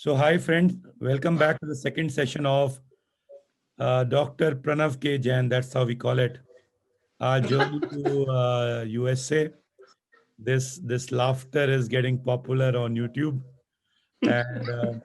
So, hi friends, welcome back to the second session of Dr. Pranav K. Jain. That's how we call it. Our journey to USA. This laughter is getting popular on YouTube, and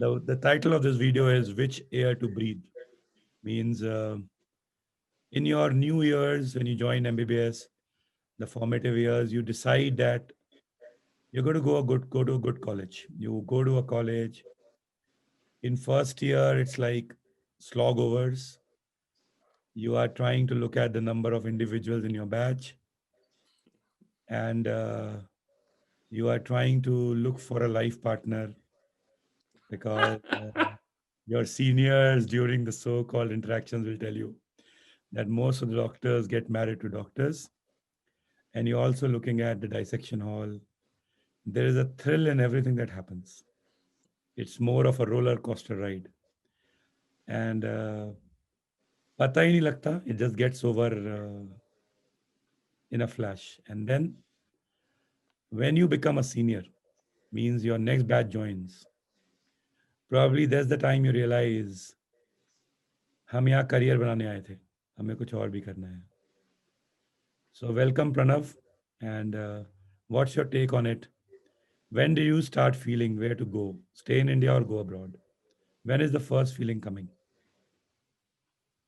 the title of this video is "Which Air to Breathe." Means in your new years when you join MBBS, the formative years, you decide that you're going to go to a good college. You go to a college. In first year, it's like slog overs. You are trying to look at the number of individuals in your batch, and you are trying to look for a life partner because your seniors during the so-called interactions will tell you that most of the doctors get married to doctors. And you're also looking at the dissection hall. There is a thrill in everything that happens. It's more of a roller coaster ride, and pata hi nahi lagta. It just gets over in a flash. And then when you become a senior, means your next batch joins. Probably that's the time you realize हम यहाँ career बनाने आए थे, हमें कुछ और भी करना है. So welcome Pranav, and what's your take on it? When do you start feeling where to go? Stay in India or go abroad? When is the first feeling coming?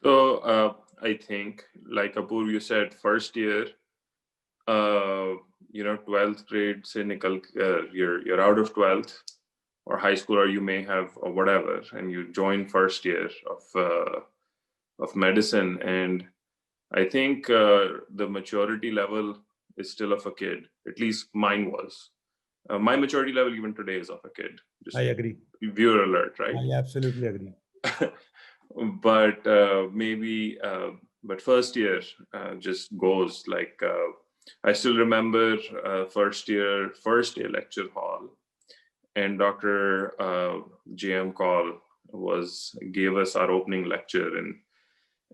So I think, like Apurv, you said, first year, 12th grade, say, you're out of 12th or high school, or you may have or whatever, and you join first year of medicine, and I think the maturity level is still of a kid. At least mine was. My maturity level even today is of a kid. Just I agree. viewer alert, right? I absolutely agree. But but first year just goes like I still remember first year lecture hall, and Dr. JM Call gave us our opening lecture,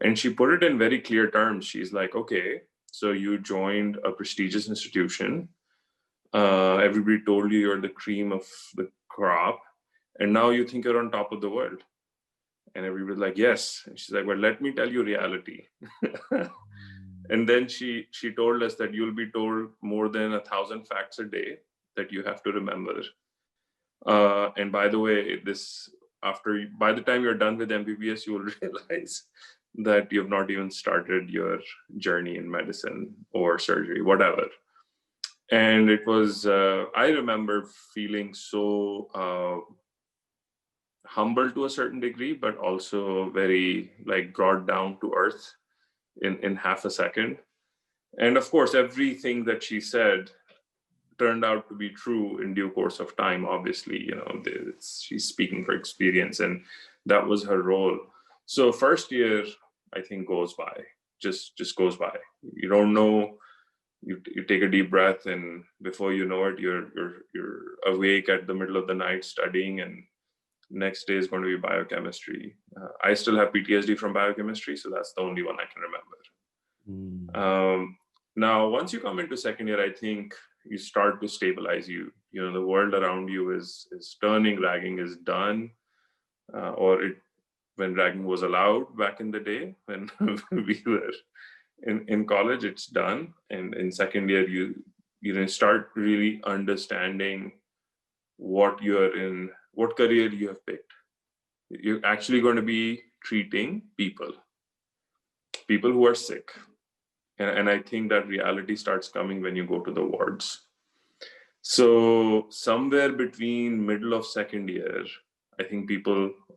and she put it in very clear terms. She's like, okay, so you joined a prestigious institution. Everybody told you you're the cream of the crop, and now you think you're on top of the world. And everybody's like, yes. And she's like, well, let me tell you reality. And then she told us that you'll be told more than 1,000 facts a day that you have to remember. And by the way, by the time you're done with MBBS, you will realize that you've not even started your journey in medicine or surgery, whatever. And it was, I remember feeling so humble to a certain degree, but also very like brought down to earth in half a second. And of course, everything that she said turned out to be true in due course of time. Obviously, she's speaking for experience, and that was her role. So first year, I think, goes by, just goes by. You don't know. You take a deep breath, and before you know it, you're awake at the middle of the night studying, and next day is going to be biochemistry. I still have PTSD from biochemistry, so that's the only one I can remember. Now, once you come into second year, I think you start to stabilize. The world around you is turning. Ragging is done, when ragging was allowed back in the day when we were in college, it's done. And in second year, you start really understanding what career you have picked. You're actually going to be treating people who are sick. And I think that reality starts coming when you go to the wards. So somewhere between middle of second year, I think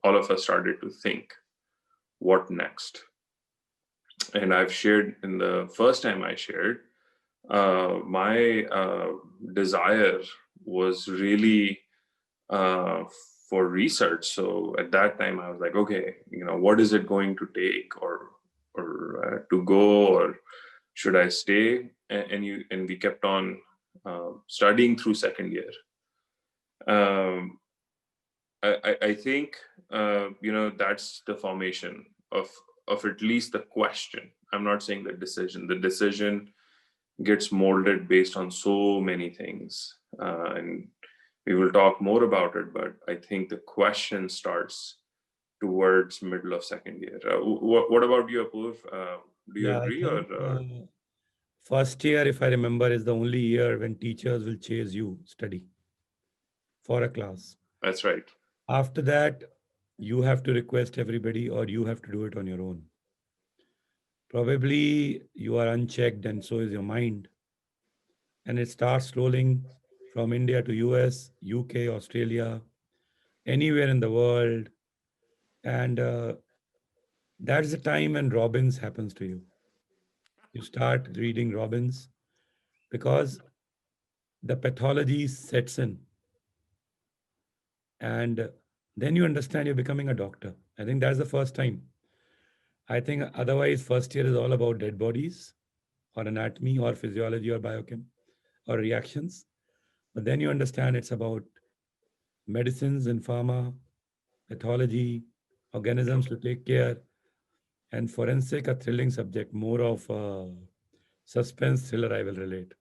all of us started to think, what next? And I've shared in the first time I shared, my desire was really for research. So at that time I was like, okay, what is it going to take or to go, or should I stay? And we kept on studying through second year. I think that's the formation of at least the question. I'm not saying the decision. The decision gets molded based on so many things, and We will talk more about it, but I think the question starts towards middle of second year. What about you, Apurv? Do you Yeah, I agree think or first year, if I remember, is the only year when teachers will chase you study for a class. that's right? After that, you have to request everybody or you have to do it on your own. Probably you are unchecked and so is your mind. And it starts rolling from India to US, UK, Australia, anywhere in the world. And that's the time when Robbins happens to you. You start reading Robbins because the pathology sets in. And then you understand you're becoming a doctor. I think that's the first time. I think otherwise, first year is all about dead bodies or anatomy or physiology or biochem or reactions. But then you understand it's about medicines and pharma, pathology, organisms to take care, and forensic, a thrilling subject, more of suspense thriller, I will relate.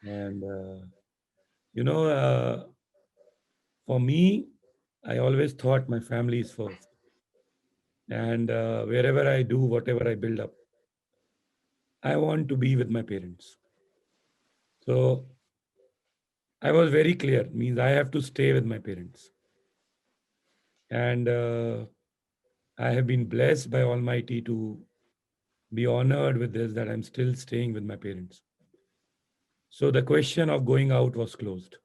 And, for me, I always thought my family is first. And wherever I do, whatever I build up, I want to be with my parents. So I was very clear, means I have to stay with my parents. And I have been blessed by Almighty to be honored with this that I'm still staying with my parents. So the question of going out was closed.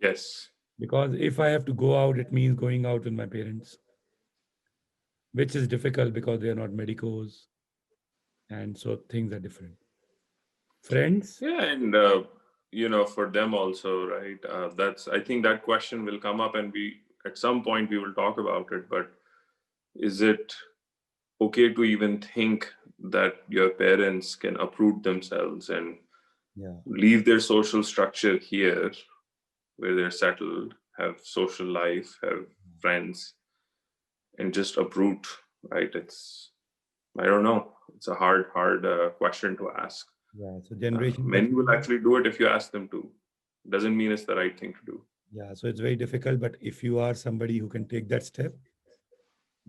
Yes. Because if I have to go out, it means going out with my parents, which is difficult because they are not medicos. And so things are different. Friends? Yeah, and for them also, right? That's I think that question will come up, and we at some point we will talk about it. But is it okay to even think that your parents can uproot themselves and Yeah. leave their social structure here, where they're settled, have social life, have friends, and just uproot? Right? It's I don't know. It's a hard question to ask. Yeah. So generation gap. Many will actually do it if you ask them to. Doesn't mean it's the right thing to do. Yeah. So it's very difficult. But if you are somebody who can take that step,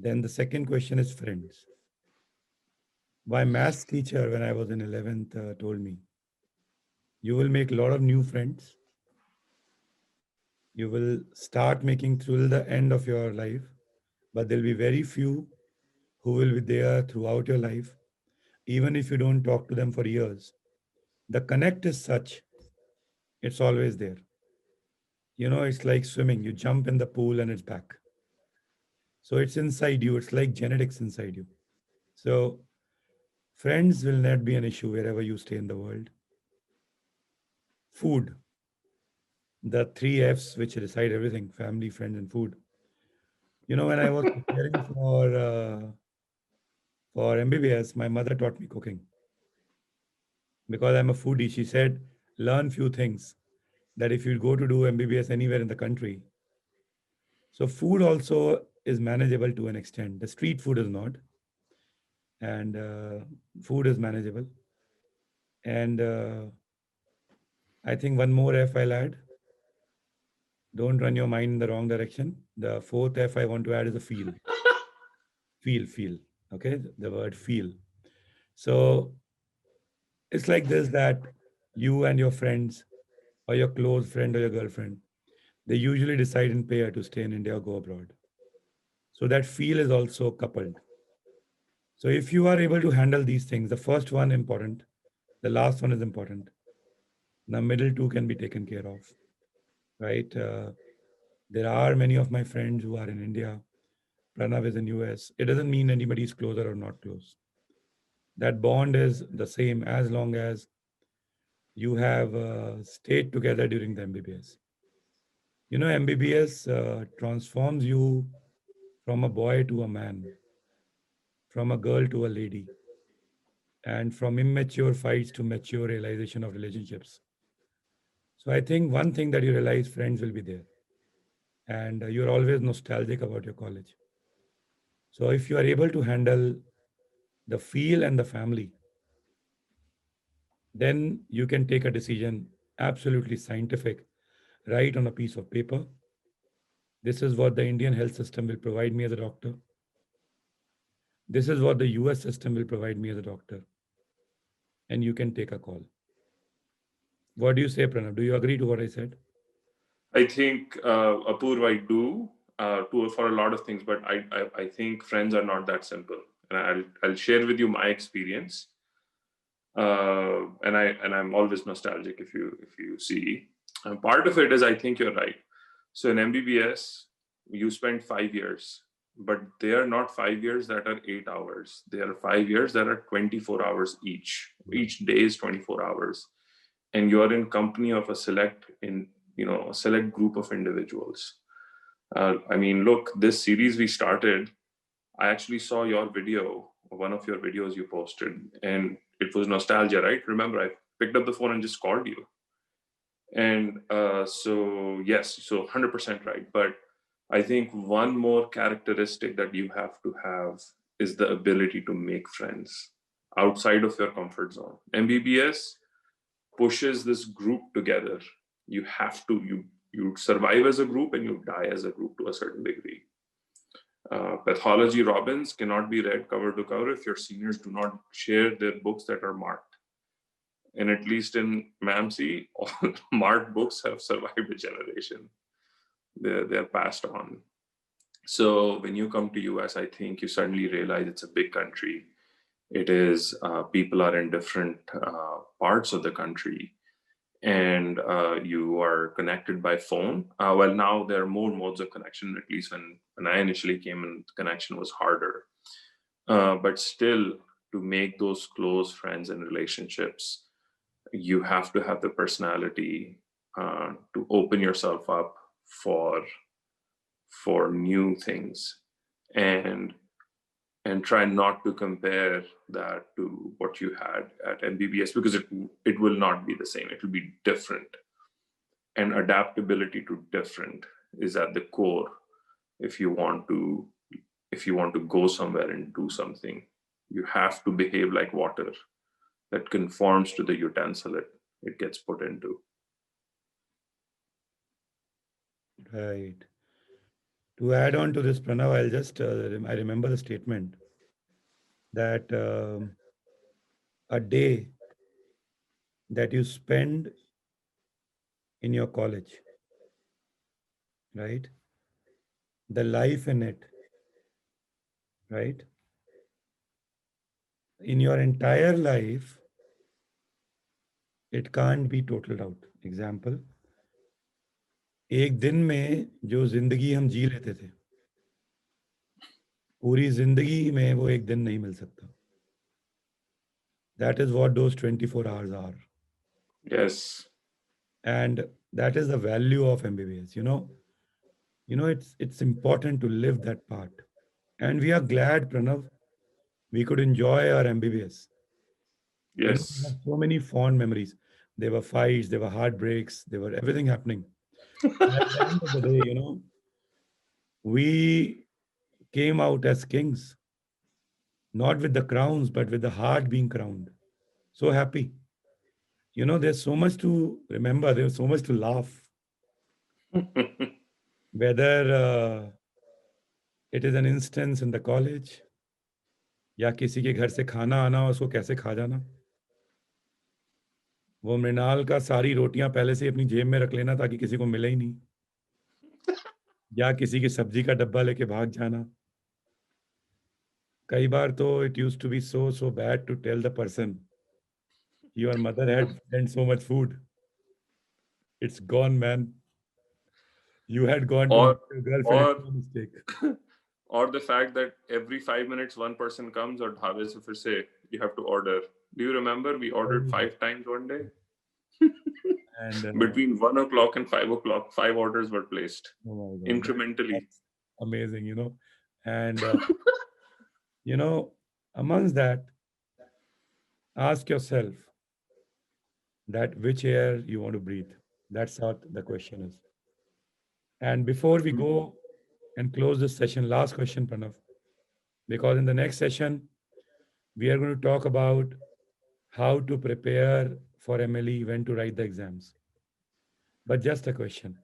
then the second question is friends. My maths teacher, when I was in 11th, told me, you will make a lot of new friends. You will start making till the end of your life, but there'll be very few who will be there throughout your life, even if you don't talk to them for years. The connect is such, it's always there. It's like swimming. You jump in the pool and it's back. So it's inside you. It's like genetics inside you. So friends will not be an issue wherever you stay in the world. Food, the three F's which decide everything: family, friends, and food. When I was preparing for MBBS, my mother taught me cooking because I'm a foodie. She said, learn few things that if you go to do MBBS anywhere in the country. So food also is manageable to an extent. The street food is not, and food is manageable. And I think one more F I'll add. Don't run your mind in the wrong direction. The fourth F I want to add is a feel. Feel. Okay, the word feel. So it's like this that you and your friends or your close friend or your girlfriend, they usually decide in pair to stay in India or go abroad. So that feel is also coupled. So if you are able to handle these things, the first one important, the last one is important. The middle two can be taken care of, right? There are many of my friends who are in India. Pranav is in US. It doesn't mean anybody is closer or not close. That bond is the same as long as you have stayed together during the MBBS. MBBS transforms you from a boy to a man, from a girl to a lady, and from immature fights to mature realization of relationships. So I think one thing that you realize friends will be there, and you're always nostalgic about your college. So if you are able to handle the feel and the family, then you can take a decision absolutely scientific. write on a piece of paper, this is what the Indian health system will provide me as a doctor. This is what the US system will provide me as a doctor. And you can take a call. What do you say, Pranav? Do you agree to what I said? I think Apurv, I do for a lot of things, but I think friends are not that simple. And I'll share with you my experience. And I'm always nostalgic if you see. Part of it is, I think you're right. So in MBBS, you spend 5 years, but they are not 5 years that are 8 hours. They are 5 years that are 24 hours each. Yeah. Each day is 24 hours, and you are in company of a select group of individuals. I mean, look, this series we started, I actually saw your video, one of your videos you posted, and it was nostalgia, right? Remember, I picked up the phone and just called you. And so, yes, so 100% right. But I think one more characteristic that you have to have is the ability to make friends outside of your comfort zone. MBBS pushes this group together. You have to, you survive as a group and you die as a group to a certain degree. Pathology Robbins cannot be read cover to cover if your seniors do not share their books that are marked. And at least in MAMC, all marked books have survived a generation. They're passed on. So when you come to US, I think you suddenly realize it's a big country. It is, people are in different parts of the country, and you are connected by phone. Well, now there are more modes of connection. At least when I initially came in, connection was harder. But still, to make those close friends and relationships, you have to have the personality to open yourself up for new things, and try not to compare that to what you had at MBBS, because it will not be the same. It will be different, and adaptability to different is at the core. If you want to go somewhere and do something, you have to behave like water that conforms to the utensil it gets put into. Right. To add on to this, Pranav, I'll just, I remember the statement that a day that you spend in your college, right? The life in it, right? In your entire life, it can't be totaled out. Example, एक दिन में जो जिंदगी हम जी लेते थे, पूरी जिंदगी में वो एक दिन नहीं मिल सकता. That is what those 24 hours are. Yes. And that is the value of MBBS. It's important to live that part. And we are glad, Pranav, we could enjoy our MBBS. We have Yes. so many fond memories. There were fights, there were heartbreaks, there were everything happening. But at the end of the day, we came out as kings, not with the crowns, but with the heart being crowned. So happy. There's so much to remember, there's so much to laugh. Whether it is an instance in the college, या किसी के घर से खाना आना, उसको कैसे खा जाना, वो मृणाल का सारी रोटियां पहले से ही अपनी जेब में रख लेना ताकि किसी को मिले ही नहीं, या किसी की सब्जी का डब्बा लेके भाग जाना. कई बार तो it use to be so bad to tell the person your mother had sent so much food, it's gone man, you had gone to or meet your girlfriend, or it's no mistake. or the fact that every 5 minutes one person comes, or dhaba se fir se you have to order. Do you remember we ordered 5 times one day? And Between 1 o'clock and 5 o'clock, 5 orders were placed oh my god, incrementally. that's amazing. And you know amongst that, ask yourself that which air you want to breathe. That's what the question is. And before we go and close this session, last question, Pranav, because in the next session, we are going to talk about how to prepare for MLE, when to write the exams. But just a question.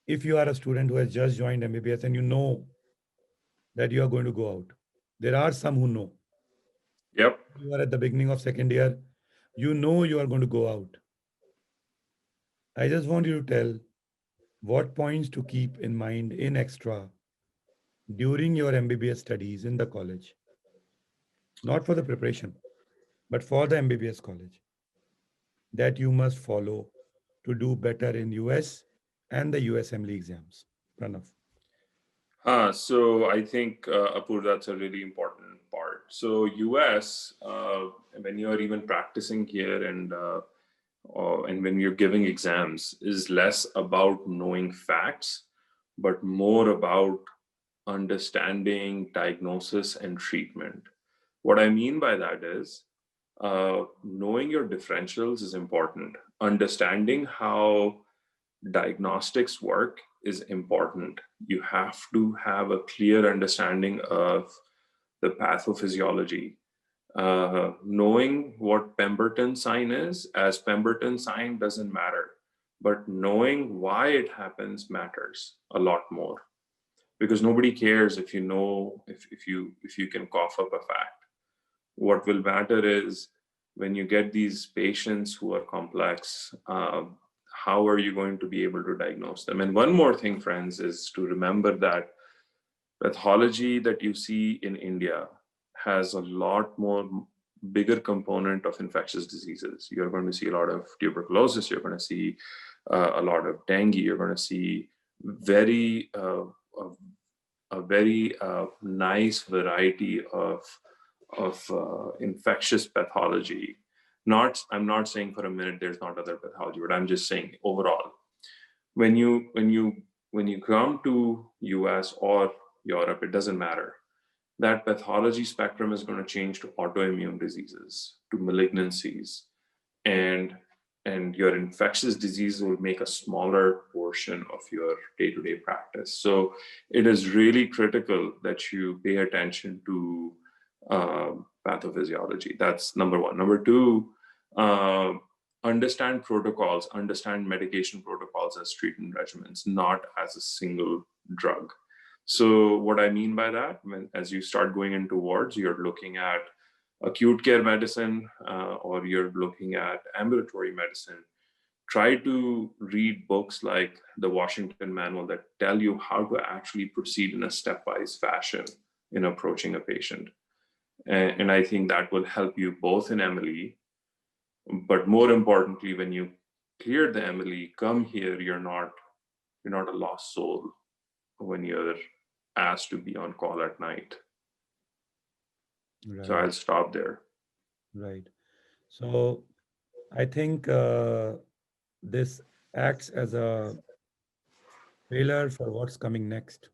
If you are a student who has just joined MBBS and you know that you are going to go out, there are some who know. Yep. You are at the beginning of second year, you know you are going to go out. I just want you to tell what points to keep in mind in extra during your MBBS studies in the college, not for the preparation, but for the MBBS college, that you must follow to do better in US and the USMLE exams. Pranav. So I think, Apur, that's a really important part. So US, when you're even practicing here and when you're giving exams, is less about knowing facts, but more about understanding diagnosis and treatment. What I mean by that is knowing your differentials is important. Understanding how diagnostics work is important. You have to have a clear understanding of the pathophysiology. Knowing what Pemberton sign is, as Pemberton sign doesn't matter, but knowing why it happens matters a lot more, because nobody cares if you know if you can cough up a fact. What will matter is when you get these patients who are complex, how are you going to be able to diagnose them? And one more thing, friends, is to remember that pathology that you see in India has a lot more bigger component of infectious diseases. You're going to see a lot of tuberculosis. You're going to see a lot of dengue. You're going to see very a very nice variety of infectious pathology. I'm not saying for a minute there's not other pathology, but I'm just saying overall, when you come to US or Europe, it doesn't matter. That pathology spectrum is going to change to autoimmune diseases, to malignancies, and and your infectious disease will make a smaller portion of your day-to-day practice. So it is really critical that you pay attention to pathophysiology. That's number one. Number two, uh, understand protocols, understand medication protocols as treatment regimens, not as a single drug. So what I mean by that, when as you start going into wards, you're looking at acute care medicine or you're looking at ambulatory medicine. Try to read books like the Washington Manual that tell you how to actually proceed in a stepwise fashion in approaching a patient. And I think that will help you both in MLE, but more importantly, when you clear the MLE, come here, you're not a lost soul when you're asked to be on call at night. So Right, I'll stop there. right. So I think this acts as a trailer for what's coming next.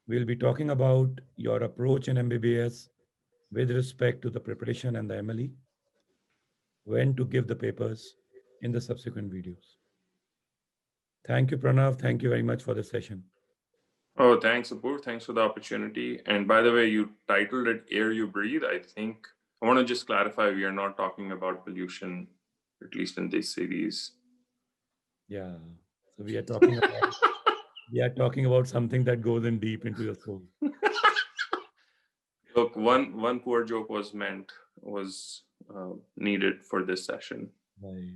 We'll be talking about your approach in MBBS with respect to the preparation and the MLE, when to give the papers in the subsequent videos. Thank you, Pranav. Thank you very much for the session. Oh, thanks, Apurv. Thanks for the opportunity. And by the way, you titled it Air You Breathe. I think I want to just clarify we are not talking about pollution, at least in this series. Yeah. So we are talking about something that goes in deep into your soul. Look, one poor joke was needed for this session. Right.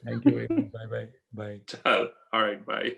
Thank you very much. Bye bye. Bye. All right, bye.